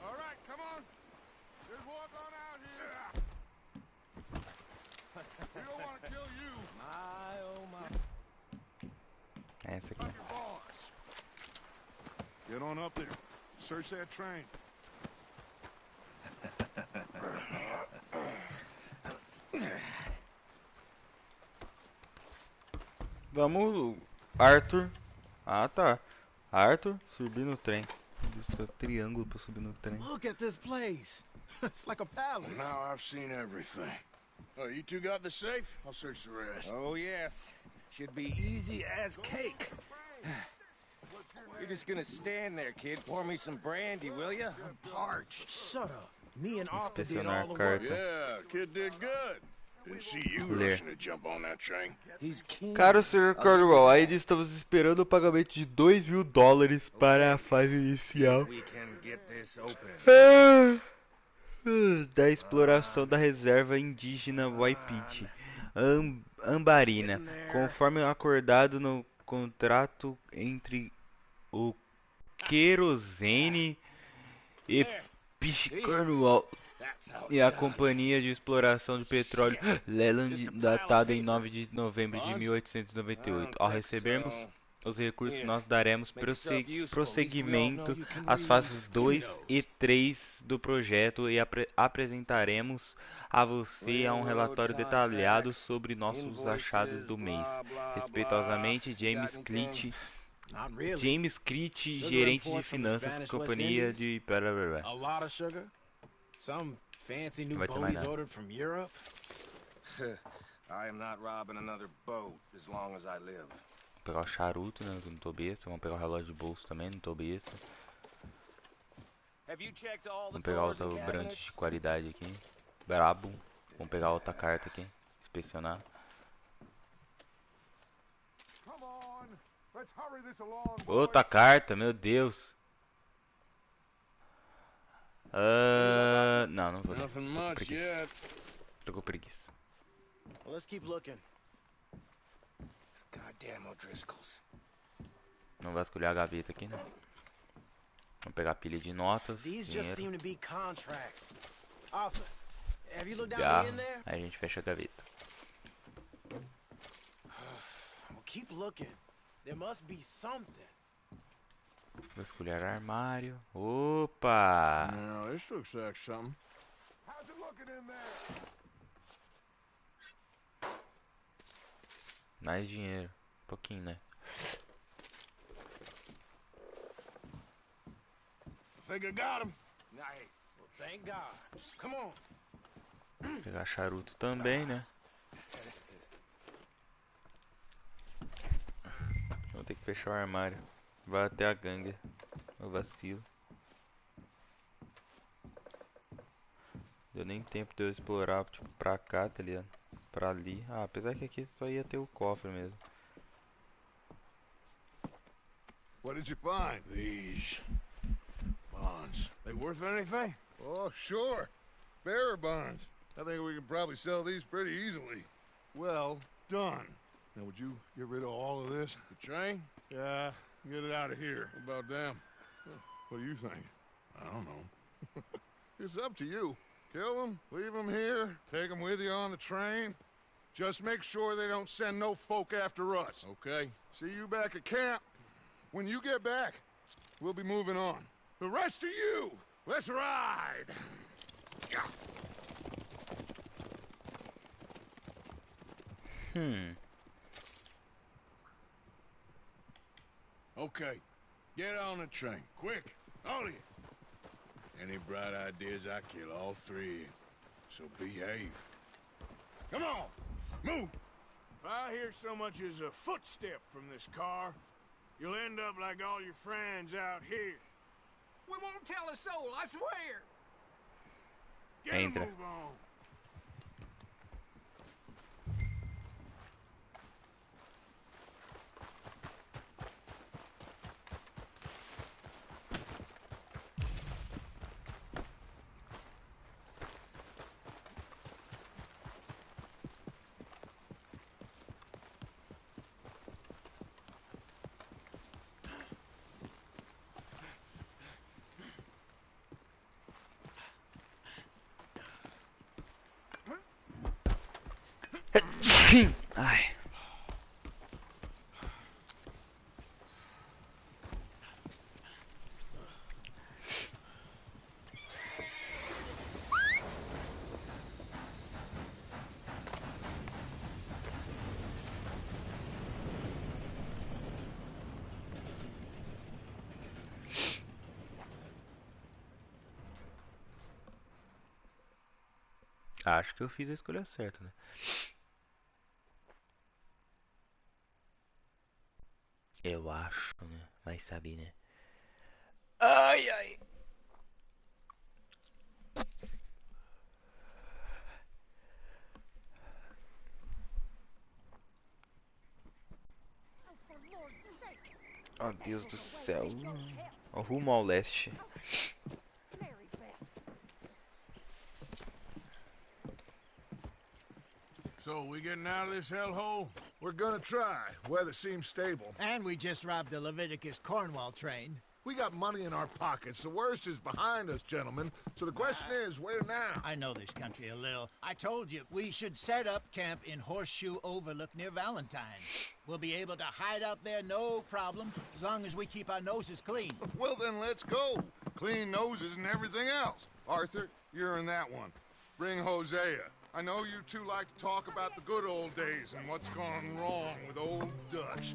All right, come on. Just walk on out here. We don't want to kill you. My, oh my. Essa aqui. Fuck your boss. Get on up there. Search that train. Vamos, Arthur. Ah, tá. Arthur, subir no trem. Isso é triângulo pra subir no trem. Look at this place. It's like a palace. Now I've seen everything. Oh, you two got the safe? I'll search the rest. Oh, yes. Should be easy as cake. You're just gonna stand there, kid. Pour me some brandy, will ya? I'm parched. Shut up. Me and Arthur did Inspecionar all the a work. carta. Yeah, kid did good. Didn't see you Ler. rushing to jump on that train. He's keen. Caro Sr. Cornwall, ainda estamos esperando o pagamento de $2.000 para a fase inicial We can get this open. da exploração da reserva indígena Waipiti Ambarina, conforme acordado no contrato entre o Querosene e Cornwall e a Companhia de Exploração de Petróleo Leland, datado em 9 de novembro de 1898. Ao recebermos os recursos, nós daremos prosseguimento às fases 2 e 3 do projeto e apresentaremos a você um relatório detalhado sobre nossos achados do mês. Respeitosamente, James Critt, gerente de finanças, companhia de... A lot of sugar? Some fancy new Vai ter boat mais he's nada. ordered from Europe? I am not robbing another boat as long as I live. Vou pegar o charuto, né? Que eu não tô besta. Vamos pegar o relógio de bolso também, não tô besta. Have you checked all the Vamos pegar drawers outro and brand cabinets? de qualidade aqui. Brabo. Vamos pegar outra carta aqui. Inspecionar. Come on, let's hurry this along. Outra carta, meu Deus. Não, não vou. Nothing Tô com much preguiça. yet. Tô com preguiça. Well, let's keep looking. These goddamn O'Driscolls. Não vasculhar a gaveta aqui, né? Vamos pegar a pilha de notas. These just Dinheiro. seem to be contracts. Arthur, have you looked down Já. the end there? Aí a gente fecha a gaveta. Well, keep looking. There must be something. Vasculhar armário. Opa! Now, this looks like something. How's it looking in there? Mais dinheiro. Um pouquinho, né? I think I got him. Nice. Well, thank God. Come on. Vou pegar charuto também, né? Vou ter que fechar o armário. Vai até a gangue. Eu vacilo. Deu nem tempo de eu explorar, tipo, pra cá, tá ligado? Pra ali. Ah, apesar que aqui só ia ter o cofre mesmo. What did you find? These bonds. They worth anything? Oh, sure. Bearer bonds. I think we can probably sell these pretty easily. Well done. Now, would you get rid of all of this? The train? Yeah, get it out of here. What about them? What do you think? I don't know. It's up to you. Kill them, leave them here, take them with you on the train. Just make sure they don't send no folk after us. Okay. See you back at camp. When you get back, we'll be moving on. The rest of you, let's ride! Okay. Get on the train. Quick. All of you. Any bright ideas, I kill all three of you. So behave. Come on. Move. If I hear so much as a footstep from this car, you'll end up like all your friends out here. We won't tell a soul, I swear. Get a Entra. move on. Ai. Acho que eu fiz a escolha certa, né? Eu acho, né? Vai saber, né? Ai, ai. Oh, Deus do céu. Ó, rumo ao leste. So, we getting out of this hellhole? We're gonna try. Weather seems stable. And we just robbed the Leviticus Cornwall train. We got money in our pockets. The worst is behind us, gentlemen. So the question is, where now? I know this country a little. I told you, we should set up camp in Horseshoe Overlook near Valentine. We'll be able to hide out there, no problem, as long as we keep our noses clean. Well, then let's go. Clean noses and everything else. Arthur, you're in that one. Bring Hosea. I know you two like to talk about the good old days and what's gone wrong with old Dutch.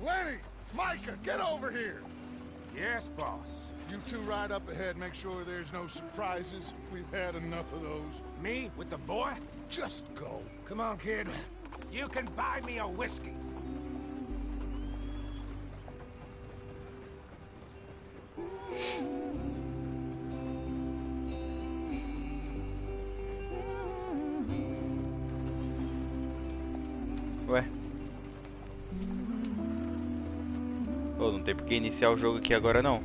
Lenny! Micah, get over here! Yes, boss. You two ride up ahead, make sure there's no surprises. We've had enough of those. Me with the boy? Just go. Come on, kid. You can buy me a whiskey. Ué. Oh, não tem por que iniciar o jogo aqui agora não.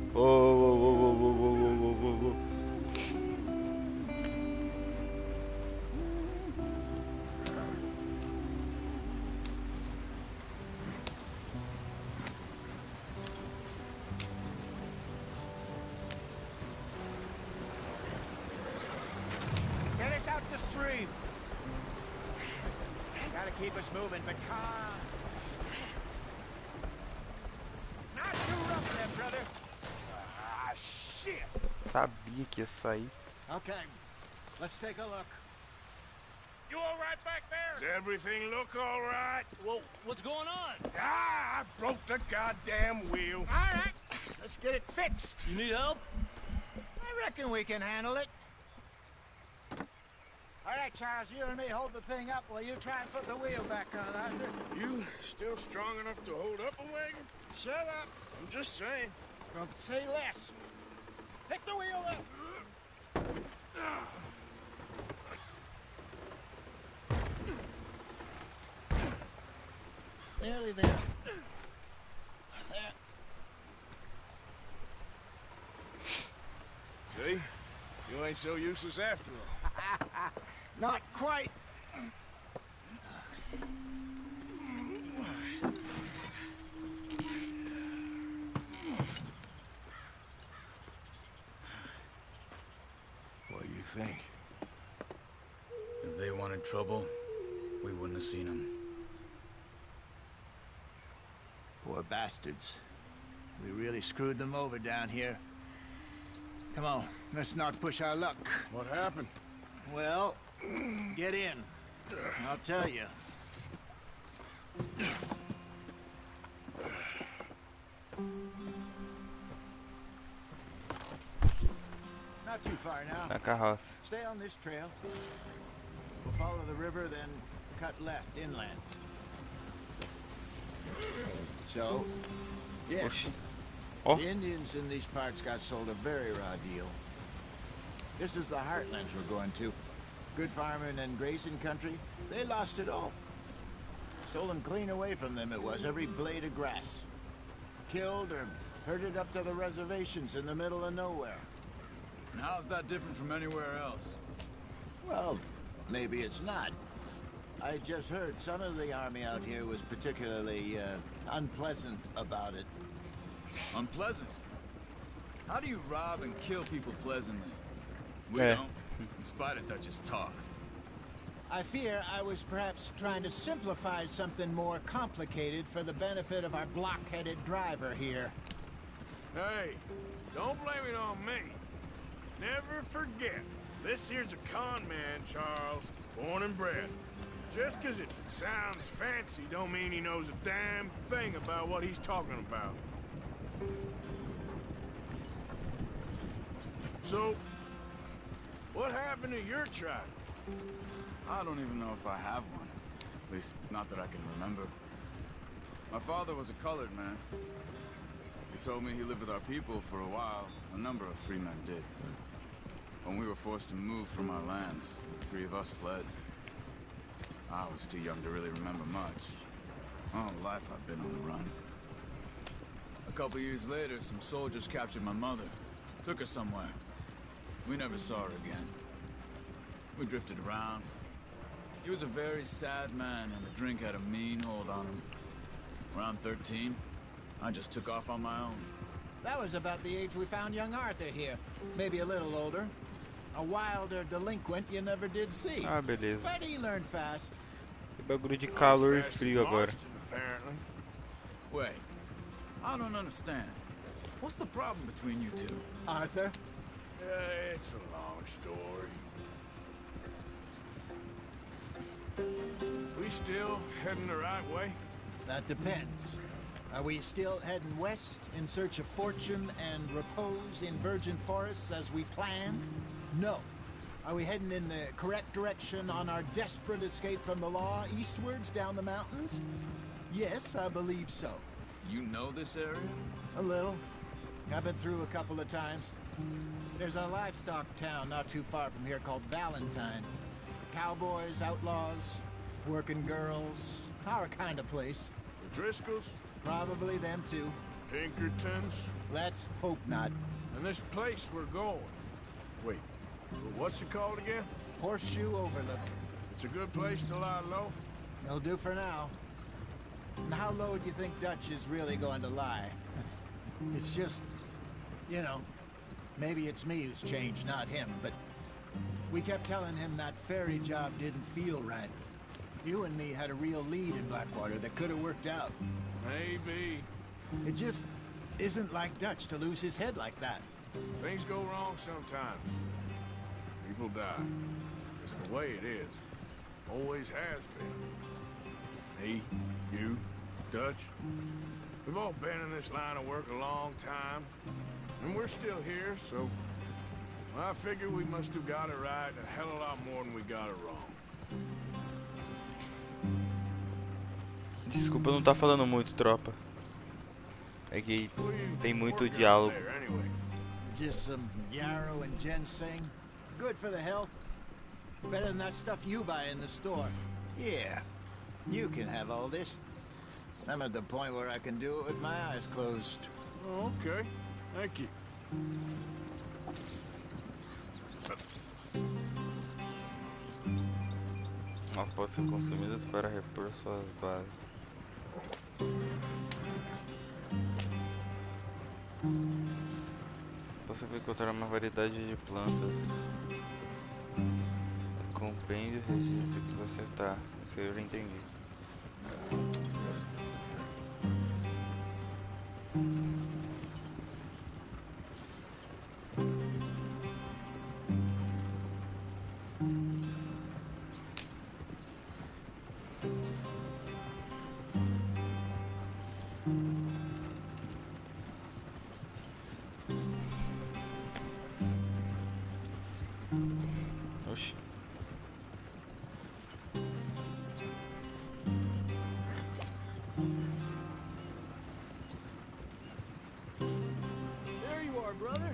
Get us out the stream. Gotta keep us moving, but calm. Not too rough there, brother. Ah, shit. Sabia que ia sair. Okay, let's take a look. You all right back there? Does everything look all right? Well, what's going on? Ah, I broke the goddamn wheel. All right, let's get it fixed. You need help? I reckon we can handle it. All right, Charles, you and me hold the thing up while you try and put the wheel back on, Arthur. You still strong enough to hold up a wagon? Shut up. I'm just saying. Don't say less. Pick the wheel up. Nearly there. There. See? You ain't so useless after all. Not quite. What do you think? If they wanted trouble, we wouldn't have seen them. Poor bastards. We really screwed them over down here. Come on, let's not push our luck. What happened? Well, get in. I'll tell you. Not too far now. Na carroça. Stay on this trail. We'll follow the river, then cut left inland. So, yes, Oxi. Ó, the Indians in these parts got sold a very raw deal. This is the heartlands we're going to. Good farming and grazing country, they lost it all. Stolen clean away from them it was, every blade of grass. Killed or herded up to the reservations in the middle of nowhere. And how's that different from anywhere else? Well, maybe it's not. I just heard some of the army out here was particularly unpleasant about it. Unpleasant? How do you rob and kill people pleasantly? We Yeah. don't, in spite of Dutch's talk. I fear I was perhaps trying to simplify something more complicated for the benefit of our block-headed driver here. Hey, don't blame it on me. Never forget, this here's a con man, Charles, born and bred. Just 'cause it sounds fancy don't mean he knows a damn thing about what he's talking about. So, what happened to your tribe? I don't even know if I have one. At least, not that I can remember. My father was a colored man. He told me he lived with our people for a while. A number of free men did. When we were forced to move from our lands, the three of us fled. I was too young to really remember much. All life I've been on the run. A couple years later, some soldiers captured my mother. Took her somewhere. We never saw her again. We drifted around. He was a very sad man, and the drink had a mean hold on him. Around 13, I just took off on my own. That was about the age we found young Arthur here. Maybe a little older. A wilder delinquent you never did see. ah, beleza. But he learned fast. Que bagulho de calor e frio agora. Apparently. Wait, I don't understand. What's the problem between you two? Arthur? It's a long story. We still heading the right way? That depends. Are we still heading west in search of fortune and repose in virgin forests as we planned? No. Are we heading in the correct direction on our desperate escape from the law eastwards down the mountains? Yes, I believe so. You know this area? A little. I've been through a couple of times. There's a livestock town not too far from here called Valentine. Cowboys, outlaws, working girls, our kind of place. The Driscolls? Probably them too. Pinkertons? Let's hope not. And this place we're going. Wait, what's it called again? Horseshoe Overlook. It's a good place to lie low? It'll do for now. And how low do you think Dutch is really going to lie? It's just, you know, maybe it's me who's changed, not him, but we kept telling him that ferry job didn't feel right. You and me had a real lead in Blackwater that could have worked out. Maybe. It just isn't like Dutch to lose his head like that. Things go wrong sometimes. People die. It's the way it is. Always has been. Me, you, Dutch. We've all been in this line of work a long time. And we're still here, so... I figure we must have got it right a hell of a lot more than we got it wrong. Desculpa não tá falando muito, tropa. É que tem muito diálogo. Just some yarrow and ginseng. Good for the health. Better than that stuff you buy in the store. Yeah, you can have all this. I'm at the point where I can do it with my eyes closed. Oh, okay. Thank you. Após ser consumidas para repor suas bases. Você vai encontrar uma variedade de plantas. Compêndio e registro que você tá. Isso eu já entendi. on, brother.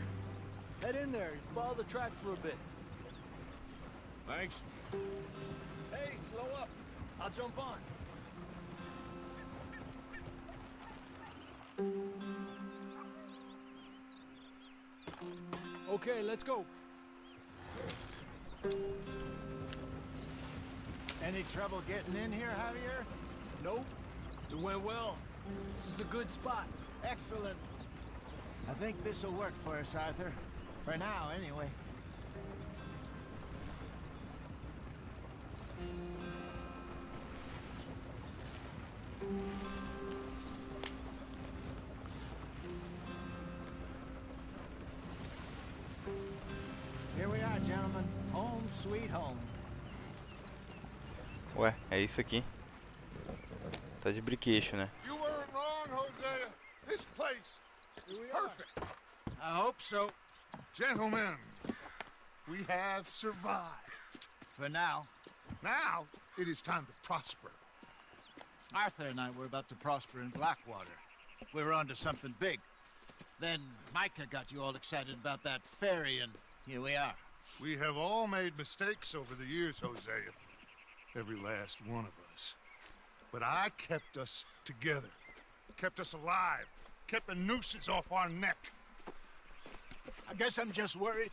Head in there. Follow the track for a bit. Thanks. Hey, slow up. I'll jump on. Okay, let's go. Any trouble getting in here, Javier? Nope. It went well. This is a good spot. Excellent. I think this'll work for us, Arthur. For now, anyway. Here we are, gentlemen. Home sweet home. Ué, é isso aqui. Tá de briquecho, né? You weren't wrong, Hosea. This place is perfect. I hope so. Gentlemen, we have survived. For now. Now, it is time to prosper. Arthur and I were about to prosper in Blackwater. We were onto something big. Then Micah got you all excited about that ferry, and here we are. We have all made mistakes over the years, Hosea. Every last one of us. But I kept us together. Kept us alive. Kept the nooses off our neck. I guess I'm just worried.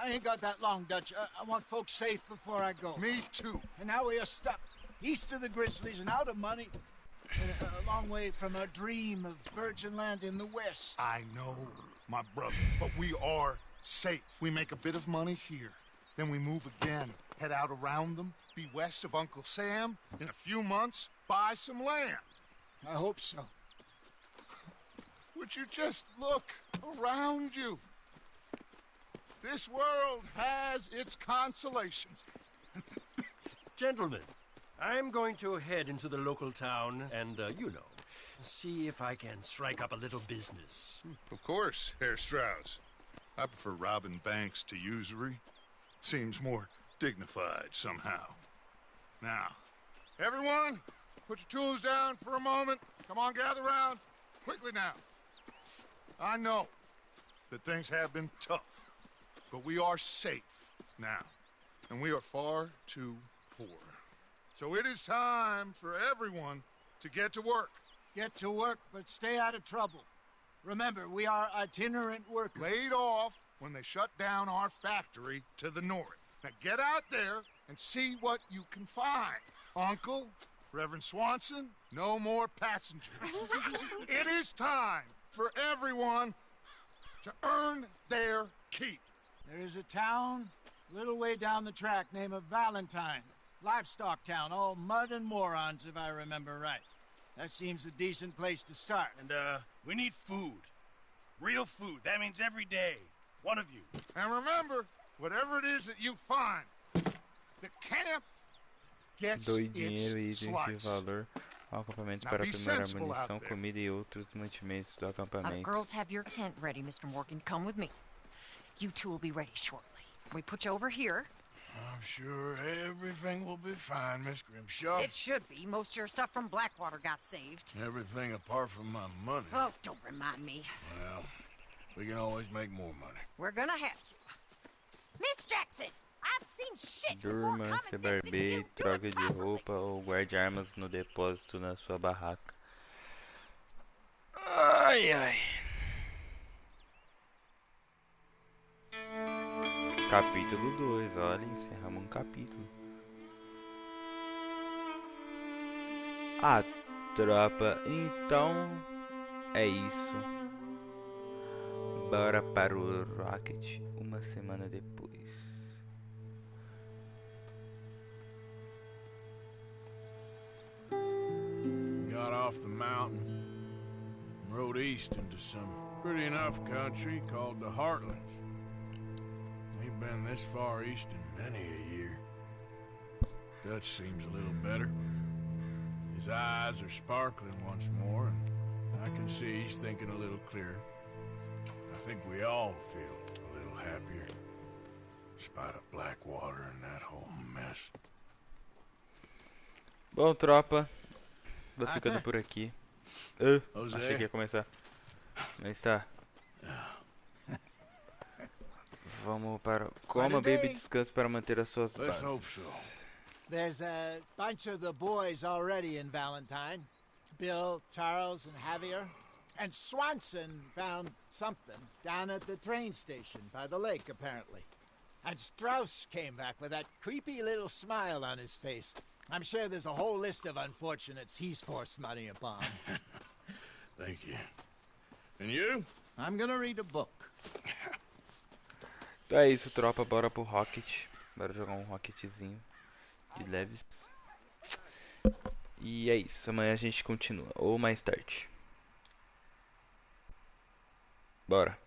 I ain't got that long, Dutch. I want folks safe before I go. Me too. And now we are stuck east of the Grizzlies and out of money. And a long way from a dream of virgin land in the west. I know, my brother, but we are safe. We make a bit of money here. Then we move again, head out around them, be west of Uncle Sam. In a few months, buy some land. I hope so. Would you just look around you? This world has its consolations. Gentlemen, I'm going to head into the local town and, you know, see if I can strike up a little business. Of course, Herr Strauss. I prefer robbing banks to usury. Seems more dignified somehow. Now, everyone, put your tools down for a moment. Come on, gather round. Quickly now. I know that things have been tough, but we are safe now, and we are far too poor. So it is time for everyone to get to work. Get to work, but stay out of trouble. Remember, we are itinerant workers. Laid off when they shut down our factory to the north. Now get out there and see what you can find. Uncle, Reverend Swanson, no more passengers. It is time for everyone to earn their keep. There is a town a little way down the track named Valentine. Livestock town, all mud and morons, if I remember right. That seems a decent place to start. And, we need food. Real food. That means every day. One of you. And remember, whatever it is that you find, the camp gets Doe dinheiro e its itens de slice. valor ao acampamento Now para be aprimorar sensible munição, out there. comida e outros mantimentos do The acampamento. girls have your tent ready, Mr. Morgan. Come with me. You two will be ready shortly. We put you over here. I'm sure everything will be fine, Miss Grimshaw. It should be. Most of your stuff from Blackwater got saved. Everything apart from my money. Oh, don't remind me. Well, we can always make more money. We're gonna have to. Miss Jackson, I've seen shit before. Durma, Common se sense and barbeie, you do troque it de properly. roupa ou guarde armas no depósito na sua barraca. Ai, ai. Capítulo 2, olha, encerramos um capítulo. Ah, tropa, então é isso. Bora para o Rocket uma semana depois. Got off the mountain and rode east into some pretty enough country called the Heartlands. Ain't been this far east in many a year. Dutch seems a little better. His eyes are sparkling once more, and I can see he's thinking a little clearer. I think we all feel a little happier, in spite of Blackwater and that whole mess. Bom, tropa, vou ficando por aqui. Achei que ia começar. Mas tá. Vamos para... Coma, beba e descanse para manter as suas Let's bases. hope so. There's a bunch of the boys already in Valentine. Bill, Charles, and Javier. And Swanson found something down at the train station by the lake, apparently. And Strauss came back with that creepy little smile on his face. I'm sure there's a whole list of unfortunates he's forced money upon. Thank you. And you? I'm gonna read a book. Então é isso, tropa. Bora pro Rocket. Bora jogar um Rocketzinho de leves. E é isso. Amanhã a gente continua. Ou mais tarde. Bora.